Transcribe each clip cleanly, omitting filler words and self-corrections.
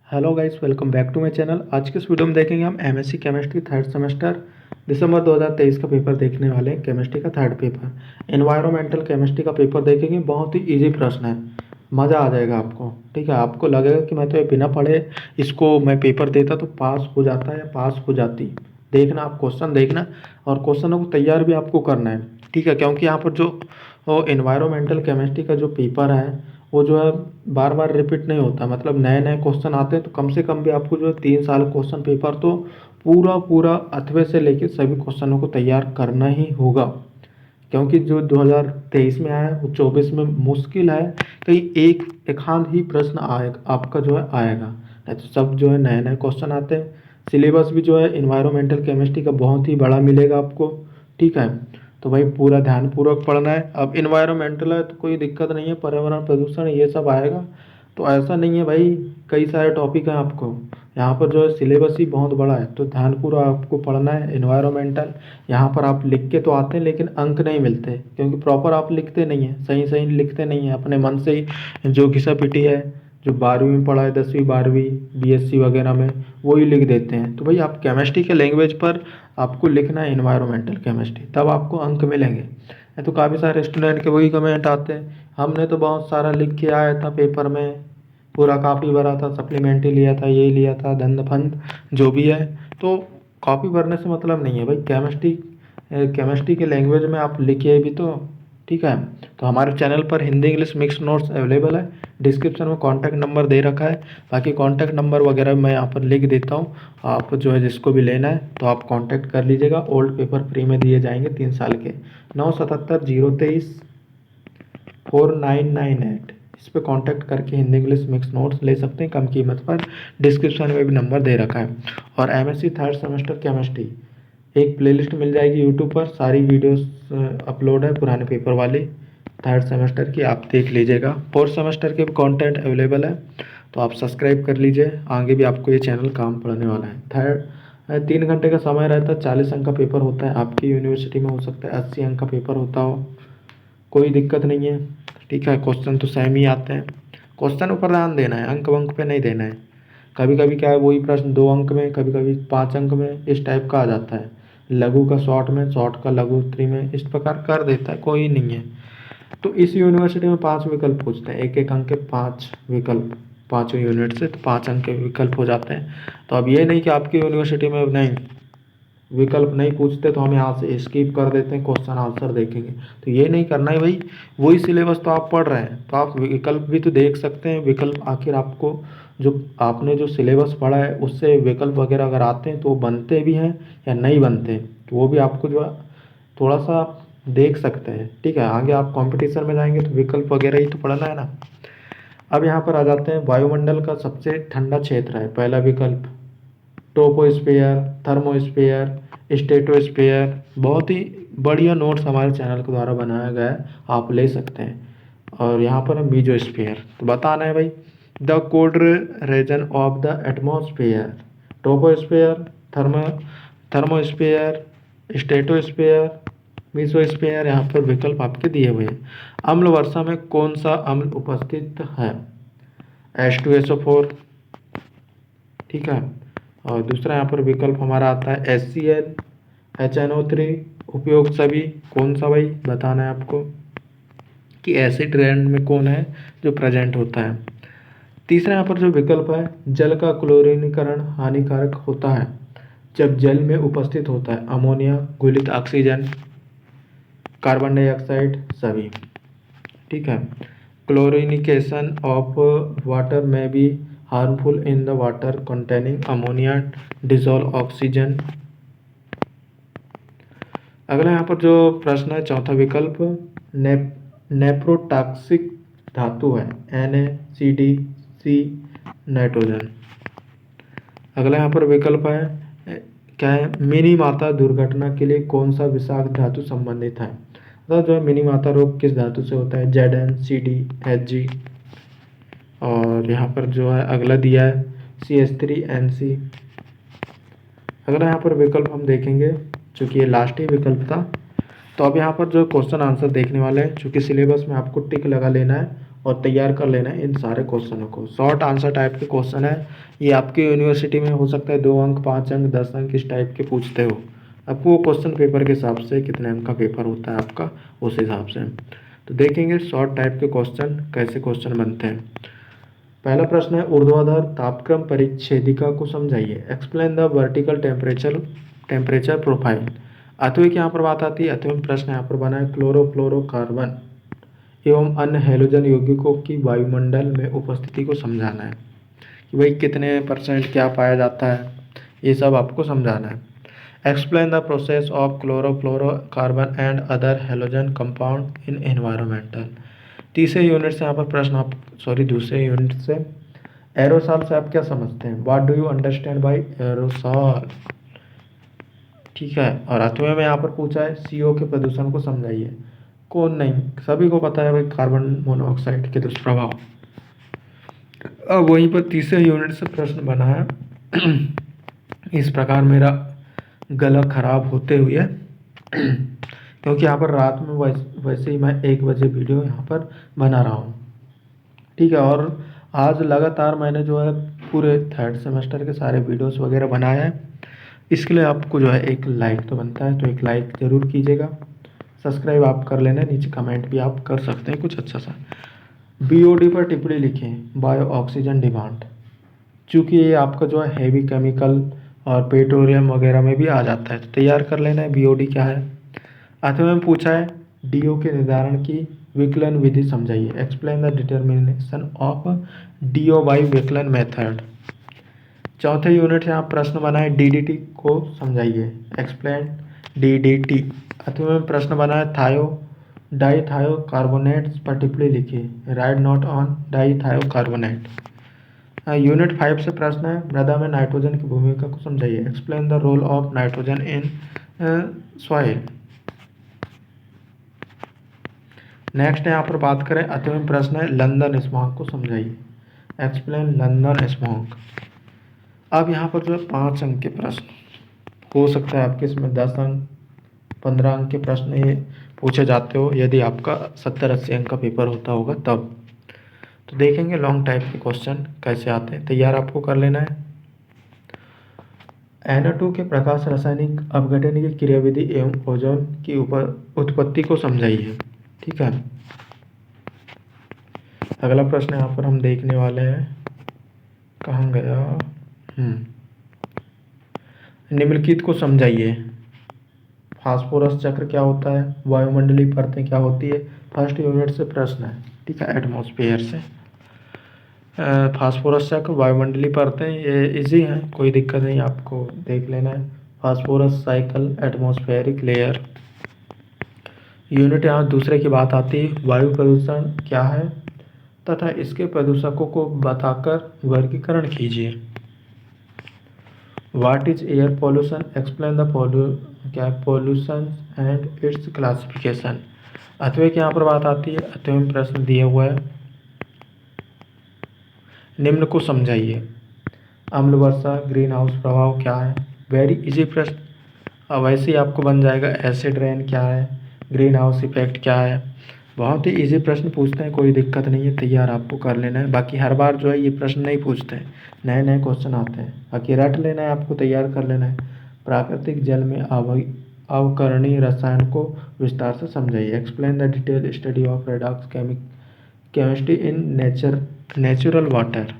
Hello guys, welcome back to my channel. आज के इस वीडियो में देखेंगे हम एमएससी केमिस्ट्री थर्ड सेमेस्टर दिसंबर 2023 का पेपर देखने वाले हैं। केमिस्ट्री का थर्ड पेपर एनवायरमेंटल केमिस्ट्री का पेपर देखेंगे। बहुत ही इजी प्रश्न है, मज़ा आ जाएगा आपको। ठीक है, आपको लगेगा कि मैं तो ये बिना पढ़े इसको मैं पेपर देता तो पास हो जाता या पास हो जाती। देखना, आप क्वेश्चन देखना और क्वेश्चनों को तैयार भी आपको करना है। ठीक है, क्योंकि यहाँ पर जो एनवायरमेंटल केमिस्ट्री का जो पेपर है वो जो है बार बार रिपीट नहीं होता। मतलब नए नए क्वेश्चन आते हैं, तो कम से कम भी आपको जो है 3 साल क्वेश्चन पेपर तो पूरा पूरा अथवे से लेके सभी क्वेश्चनों को तैयार करना ही होगा। क्योंकि जो 2023 में आया है वो 24 में मुश्किल है कहीं एक आध ही प्रश्न आएगा आपका जो है आएगा, नहीं तो सब जो है नए नए क्वेश्चन आते हैं। सिलेबस भी जो है इन्वायरमेंटल केमिस्ट्री का बहुत ही बड़ा मिलेगा आपको। ठीक है, तो भाई पूरा ध्यानपूर्वक पढ़ना है। अब इन्वायरमेंटल है तो कोई दिक्कत नहीं है, पर्यावरण प्रदूषण ये सब आएगा तो ऐसा नहीं है भाई, कई सारे टॉपिक हैं आपको। यहाँ पर जो है सिलेबस ही बहुत बड़ा है, तो ध्यानपूर्वक आपको पढ़ना है इन्वायरमेंटल। यहाँ पर आप लिख के तो आते हैं लेकिन अंक नहीं मिलते, क्योंकि प्रॉपर आप लिखते नहीं हैं, सही सही लिखते नहीं हैं, अपने मन से ही जो घिसा पिटी है, जो 12वीं में पढ़ा है, 10वीं 12वीं बीएससी वगैरह में वही लिख देते हैं। तो भाई आप केमिस्ट्री के लैंग्वेज पर आपको लिखना है इन्वायरमेंटल केमिस्ट्री, तब आपको अंक मिलेंगे। नहीं तो काफ़ी सारे स्टूडेंट के वही कमेंट आते हैं, हमने तो बहुत सारा लिख के आया था पेपर में, पूरा कापी भरा था, सप्लीमेंट्री लिया था, ये लिया था, दंड फंद जो भी है। तो कॉपी भरने से मतलब नहीं है भाई, केमिस्ट्री के लैंग्वेज में आप लिखिए भी तो। ठीक है, तो हमारे चैनल पर Hindi English mix notes available है। डिस्क्रिप्शन में कॉन्टैक्ट नंबर दे रखा है, बाकी कॉन्टैक्ट नंबर वगैरह मैं यहाँ पर लिख देता हूँ। आप जो है जिसको भी लेना है तो आप कॉन्टैक्ट कर लीजिएगा। ओल्ड पेपर फ्री में दिए जाएंगे 3 साल के। 9770234998 इस पे कांटेक्ट करके हिंदी इंग्लिश मिक्स नोट्स ले सकते हैं कम कीमत पर। डिस्क्रिप्शन में भी नंबर दे रखा है। और एमएससी थर्ड सेमेस्टर केमिस्ट्री एक प्लेलिस्ट मिल जाएगी यूट्यूब पर, सारी वीडियोस अपलोड है पुराने पेपर वाली थर्ड सेमेस्टर की, आप देख लीजिएगा। फोर्थ सेमेस्टर के भी कंटेंट अवेलेबल है, तो आप सब्सक्राइब कर लीजिए। आगे भी आपको ये चैनल काम पड़ने वाला है। थर्ड 3 घंटे का समय रहता है, 40 अंक का पेपर होता है। आपकी यूनिवर्सिटी में हो सकता है 80 अंक का पेपर होता हो, कोई दिक्कत नहीं है। ठीक है, क्वेश्चन तो सेम ही आते हैं, क्वेश्चन ऊपर ध्यान देना है, अंक वंक पे नहीं देना है। कभी कभी क्या है, वही प्रश्न 2 अंक में, कभी कभी 5 अंक में, इस टाइप का आ जाता है। लघु का शॉर्ट में, शॉर्ट का लघु उत्तरी में, इस प्रकार कर देता है, कोई नहीं है। तो इस यूनिवर्सिटी में 5 विकल्प पूछते हैं, एक एक अंक के 5 विकल्प, पाँचों यूनिट से तो 5 अंक के विकल्प हो जाते हैं। तो अब ये नहीं कि आपकी यूनिवर्सिटी में नहीं विकल्प नहीं पूछते तो हम यहाँ से स्किप कर देते हैं, क्वेश्चन आंसर देखेंगे, तो ये नहीं करना है भाई। वही सिलेबस तो आप पढ़ रहे हैं तो आप विकल्प भी तो देख सकते हैं। विकल्प आखिर आपको जो आपने जो सिलेबस पढ़ा है उससे विकल्प वगैरह अगर आते हैं तो वो बनते भी हैं या नहीं बनते हैं, तो वो भी आपको जो है थोड़ा सा देख सकते हैं। ठीक है, आगे आप कंपटीशन में जाएंगे तो विकल्प वगैरह ही तो पढ़ना है ना। अब यहाँ पर आ जाते हैं, वायुमंडल का सबसे ठंडा क्षेत्र है। पहला विकल्प ट्रोपोस्फियर, थर्मोस्फियर, स्ट्रेटोस्फियर। बहुत ही बढ़िया नोट्स हमारे चैनल के द्वारा बनाया गया है, आप ले सकते हैं। और यहाँ पर है मीजोस्फियर, तो बताना है भाई the cold region of the atmosphere. Troposphere, thermo thermosphere, stratosphere, mesosphere. यहाँ पर विकल्प आपके दिए हुए हैं। अम्ल वर्षा में कौन सा अम्ल उपस्थित है? H2SO4। ठीक है, और दूसरा यहाँ पर विकल्प हमारा आता है HCl, HNO3। उपयोग सभी कौन सा भाई बताना है आपको कि एसिड रेन में कौन है जो प्रेजेंट होता है। तीसरा यहाँ पर जो विकल्प है, जल का क्लोरीनीकरण हानिकारक होता है जब जल में उपस्थित होता है अमोनिया, घुलित ऑक्सीजन, कार्बन डाइऑक्साइड सभी। ठीक है, क्लोरिनिकेशन ऑफ वाटर में be harmful in the water containing ammonia dissolve oxygen. अगला यहाँ पर जो प्रश्न है, चौथा विकल्प नेप्रोटॉक्सिक धातु है NaCdC नाइट्रोजन। अगला यहाँ पर विकल्प है क्या है, मिनी माता दुर्घटना के लिए कौन सा विषाक्त धातु संबंधित है? तो जो है मिनी माता रोग किस धातु से होता है? ZnCd Hg। और यहाँ पर जो है अगला दिया है CH3NC। अगला यहाँ पर विकल्प हम देखेंगे, चूँकि ये लास्ट ही विकल्प था। तो अब यहाँ पर जो क्वेश्चन आंसर देखने वाले हैं, चूँकि सिलेबस में आपको टिक लगा लेना है और तैयार कर लेना है इन सारे क्वेश्चनों को। शॉर्ट आंसर टाइप के क्वेश्चन है ये, आपकी यूनिवर्सिटी में हो सकता है 2 अंक, 5 अंक, 10 अंक इस टाइप के पूछते हो। आपको वो क्वेश्चन पेपर के हिसाब से कितने अंक का पेपर होता है आपका, उस हिसाब से। तो देखेंगे शॉर्ट टाइप के क्वेश्चन कैसे क्वेश्चन बनते हैं। पहला प्रश्न है ऊर्ध्वाधर तापक्रम परिच्छेदिका को समझाइए। Explain the vertical temperature profile. अतः यहाँ पर बात आती है, अतः प्रश्न यहाँ पर बना है क्लोरोफ्लोरोकार्बन एवं अन्य हैलोजन यौगिकों की वायुमंडल में उपस्थिति को समझाना है कि भाई कितने % क्या पाया जाता है, ये सब आपको समझाना है। Explain the process of chlorofluorocarbon and other halogen compound in environmental. तीसरे यूनिट से यहाँ पर प्रश्न आप दूसरे यूनिट से एरोसॉल से आप क्या समझते हैं, what do you understand by aerosol. ठीक है, और 8वें में यहाँ पर पूछा है CO के प्रदूषण को समझाइए। कौन नहीं, सभी को पता है भाई कार्बन मोनोऑक्साइड के दुष्प्रभाव। अब वहीं पर तीसरे यूनिट से प्रश्न बना है इस प्रकार मेरा गला खराब होते हुए क्योंकि यहाँ पर रात में वैसे ही मैं 1 बजे वीडियो यहाँ पर बना रहा हूँ। ठीक है, और आज लगातार मैंने जो है पूरे 3rd सेमेस्टर के सारे वीडियोस वगैरह बनाए हैं। इसके लिए आपको जो है एक लाइक तो बनता है, तो एक लाइक ज़रूर कीजिएगा। सब्सक्राइब आप कर लेना, नीचे कमेंट भी आप कर सकते हैं कुछ अच्छा सा। BOD पर टिप्पणी लिखें, बायो ऑक्सीजन डिमांड। चूँकि ये आपका जो है हैवी केमिकल और पेट्रोलियम वगैरह में भी आ जाता है, तो तैयार कर लेना है BOD क्या है। 8वें में पूछा है DO के निर्धारण की विकलन विधि समझाइए। Explain the determination of DO by विकलन मेथड। चौथे यूनिट से आप प्रश्न बनाए DDT को समझाइए। Explain DDT। 8वें में प्रश्न बना है डाईथायो कार्बोनेट्स पर टिप्पणी लिखिए। Write note on dithio carbonate. Unit 5 से प्रश्न है मृदा में नाइट्रोजन की भूमिका को समझाइए। Explain the role of nitrogen in soil. Next यहाँ पर बात करें, 8वें प्रश्न है लंदन स्मॉग को समझाइए। Explain London smog. अब यहाँ पर जो है 5 अंक के प्रश्न हो सकता है आपके इसमें 10 अंक 15 अंक के प्रश्न ये पूछे जाते हो, यदि आपका 70-80 अंक का पेपर होता होगा तब। तो देखेंगे लॉन्ग टाइप के क्वेश्चन कैसे आते हैं, तैयार आपको कर लेना है। NO2 के प्रकाश रासायनिक अपघटन की क्रियाविधि एवं ओजोन की उत्पत्ति को समझाइए। ठीक है, अगला प्रश्न यहाँ पर हम देखने वाले हैं, कहाँ गया, निम्नलिखित को समझाइए। फास्फोरस चक्र क्या होता है, वायुमंडलीय परतें क्या होती है। फर्स्ट यूनिट से प्रश्न है, ठीक है, एटमॉस्फेयर से। फास्फोरस चक्र, वायुमंडलीय परतें, ये इजी हैं, कोई दिक्कत नहीं, आपको देख लेना है। Phosphorus cycle, atmospheric layer. Unit यहाँ दूसरे की बात आती है, वायु प्रदूषण क्या है तथा इसके प्रदूषकों को बताकर वर्गीकरण कीजिए। What is air pollution. Explain the pollution and its classification. 8वें की यहाँ पर बात आती है, 8वें प्रश्न दिया हुआ है, निम्न को समझाइए। अम्ल वर्षा, ग्रीन हाउस प्रभाव क्या है। वेरी इजी प्रश्न, अब वैसे ही आपको बन जाएगा। एसिड रेन क्या है, ग्रीन हाउस इफेक्ट क्या है। बहुत ही इजी प्रश्न पूछते हैं, कोई दिक्कत नहीं है, तैयार आपको कर लेना है। बाकी हर बार जो है ये प्रश्न नहीं पूछते हैं, नए नए क्वेश्चन आते हैं, बाकी रट लेना है, आपको तैयार कर लेना है। प्राकृतिक जल में अवकरणीय रसायन को विस्तार से समझाइए। Explain the detail study of redox chemistry in natural water.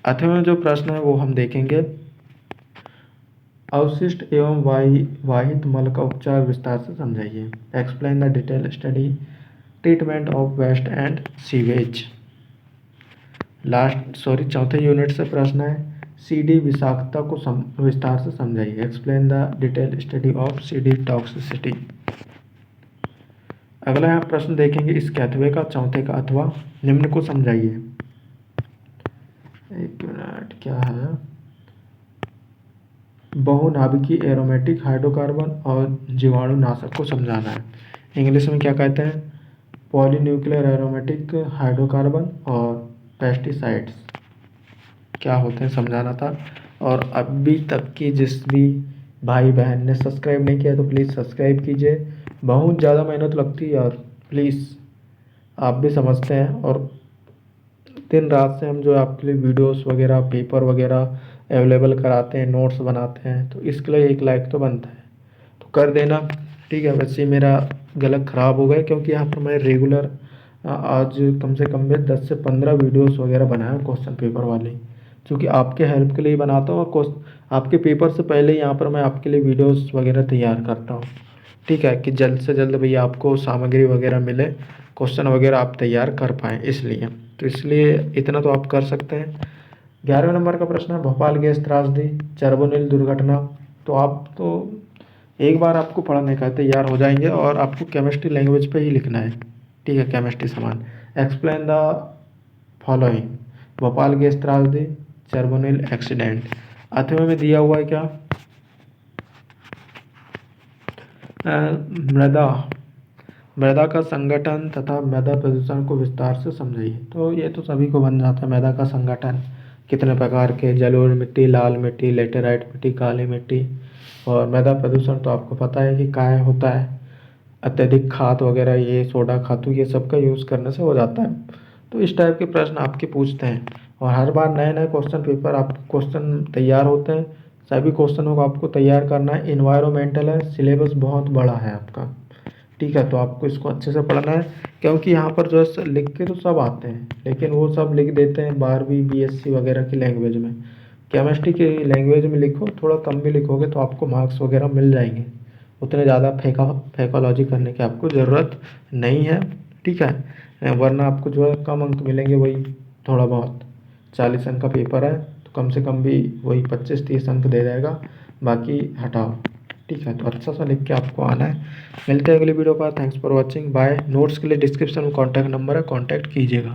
8वें जो प्रश्न है वो हम देखेंगे, अवशिष्ट एवं वाहित मल का उपचार विस्तार से समझाइए। Explain the detail study treatment of waste and sewage. चौथे यूनिट से प्रश्न है CD विषाक्तता को विस्तार से समझाइए। Explain the detail study of CD toxicity. अगला यहाँ प्रश्न देखेंगे इस 8वें का, चौथे का, अथवा निम्न को समझाइए। एक मिनट, क्या है, बहुनाभिकीय एरोमेटिक हाइड्रोकार्बन और जीवाणुनाशक को समझाना है। इंग्लिश में क्या कहते हैं, पॉलीन्यूक्लियर एरोमेटिक हाइड्रोकार्बन और पेस्टिसाइड्स क्या होते हैं समझाना था। और अभी तक की जिस भी भाई बहन ने सब्सक्राइब नहीं किया तो प्लीज़ सब्सक्राइब कीजिए, बहुत ज़्यादा मेहनत लगती है और प्लीज़ आप भी समझते हैं, और दिन रात से हम जो आपके लिए वीडियोस वगैरह, पेपर वगैरह अवेलेबल कराते हैं, नोट्स बनाते हैं, तो इसके लिए एक लाइक तो बनता है, तो कर देना। ठीक है, वैसे ही मेरा गला ख़राब हो गया क्योंकि यहाँ पर मैं रेगुलर आज कम से कम में 10 से 15 वीडियोस वगैरह बनाया क्वेश्चन पेपर वाले, क्योंकि आपके हेल्प के लिए बनाता हूँ, और आपके पेपर से पहले यहाँ पर मैं आपके लिए वीडियोस वगैरह तैयार करता हूँ। ठीक है, कि जल्द से जल्द भैया आपको सामग्री वगैरह मिले, क्वेश्चन वगैरह आप तैयार कर पाएँ, इसलिए तो इसलिए इतना तो आप कर सकते हैं। 11वें नंबर का प्रश्न है, भोपाल गैस त्रासदी, चर्बोनिल दुर्घटना। तो आप तो एक बार आपको पढ़ने का तैयार हो जाएंगे, और आपको केमिस्ट्री लैंग्वेज पे ही लिखना है। ठीक है, केमिस्ट्री समान, explain the following, Bhopal gas त्रासदी, चर्बोनिल एक्सीडेंट। 8वें में दिया हुआ है क्या, मृदा मृदा का संगठन तथा मृदा प्रदूषण को विस्तार से समझाइए। तो ये तो सभी को बन जाता है, मृदा का संगठन कितने प्रकार के, जलोढ़ मिट्टी, लाल मिट्टी, लेटेराइट मिट्टी, काली मिट्टी। और मृदा प्रदूषण तो आपको पता है कि काय होता है, अत्यधिक खाद वगैरह, ये सोडा खातू, ये सब का यूज़ करने से हो जाता है। तो इस टाइप के प्रश्न आपके पूछते हैं, और हर बार नए नए क्वेश्चन पेपर आप क्वेश्चन तैयार होते हैं, सभी क्वेश्चनों को आपको तैयार करना है। इन्वायरमेंटल है, सिलेबस बहुत बड़ा है आपका। ठीक है, तो आपको इसको अच्छे से पढ़ना है, क्योंकि यहाँ पर जो है लिख के तो सब आते हैं, लेकिन वो सब लिख देते हैं 12वीं बीएससी वगैरह की लैंग्वेज में। केमिस्ट्री की लैंग्वेज में लिखो, थोड़ा कम भी लिखोगे तो आपको मार्क्स वगैरह मिल जाएंगे, उतने ज़्यादा फेकोलॉजी करने की आपको ज़रूरत नहीं है। ठीक है, वरना आपको जो है कम अंक मिलेंगे, वही थोड़ा बहुत, 40 अंक का पेपर है तो कम से कम भी वही 25-30 अंक दे जाएगा, बाकी हटाओ। ठीक है, तो अच्छा सा लिख के आपको आना है। मिलते हैं अगली वीडियो पर, thanks for watching, bye. Notes के लिए डिस्क्रिप्शन में कॉन्टैक्ट नंबर है, कॉन्टैक्ट कीजिएगा।